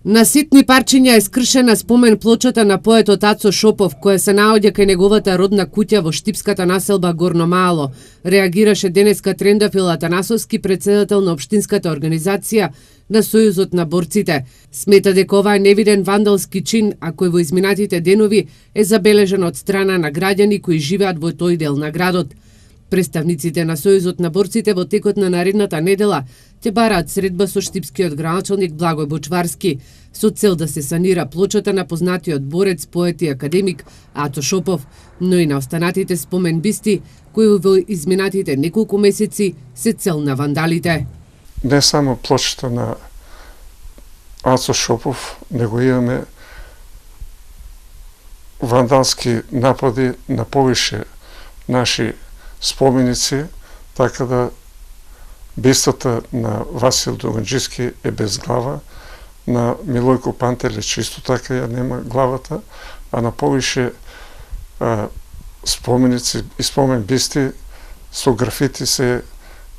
На ситни парчиња е скршена спомен плочата на поетот Ацо Шопов, која се наоѓа кај неговата родна куќа во штипската населба Горно Мало. Реагираше денеска Трендафил Атанасовски, председател на општинската организација на Сојузот на борците. Смета дека ова е невиден вандалски чин, а кој во изминатите денови е забележен од страна на граѓани кои живеат во тој дел на градот. Представниците на Сојузот на борците во текот на наредната недела ќе бараат средба со штипскиот градоначалник Благој Бочварски со цел да се санира плочата на познатиот борец, поет и академик Ацо Шопов, но и на останатите спомен бисти кои во изминатите неколку месеци се цел на вандалите. Не само плочата на Ацо Шопов, него имаме вандалски напади на повише наши споменици, така да бистата на Васил Доганџиски е без глава, на Милојко Пантелич исто така ја нема главата, а на повише споменици и спомен бисти со графити се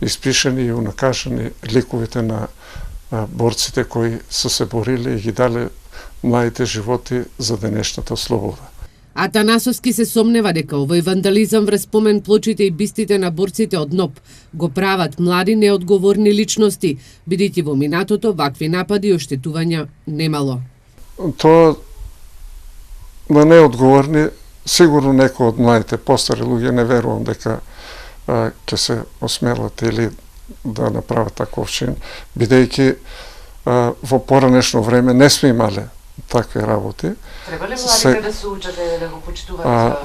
испишани и унакажани ликовите на борците кои се борили и ги дале младите животи за денешната слобода. Атанасовски се сомнева дека овој вандализам врз спомен плочите и бистите на борците од НОП го прават млади неодговорни личности, бидејќи во минатото вакви напади и оштетувања немало. Тоа на неодговорни, сигурно некои од младите постари луѓе не верувам дека ќе се осмелат или да направат таков чин, бидејќи во поранешно време не сме имале такви работи. Треба ли младите да се учат да го почитуваат,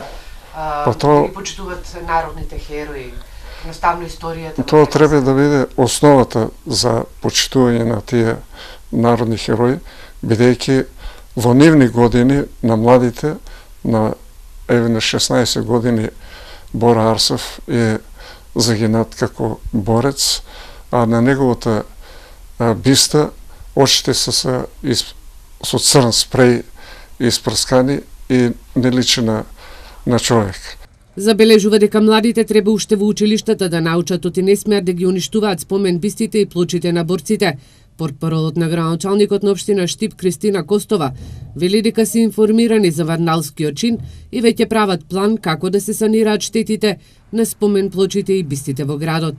да ги почитуваат народните херои, наставно историјата? Тоа треба да биде основата за почитување на тие народни херои, бидејќи во нивни години на младите, на еве 16 години Бора Арсов е загинат како борец, а на неговата биста очите се со црн спреј испрскани и не личи на човек. Забележува дека младите треба уште во училиштата да научат оти не смеат да ги уништуваат спомен бистите и плочите на борците. Портпаролот на градоначалникот на општина Штип Кристина Костова вели дека се информирани за вандалскиот чин и веќе прават план како да се санираат штетите на спомен плочите и бистите во градот.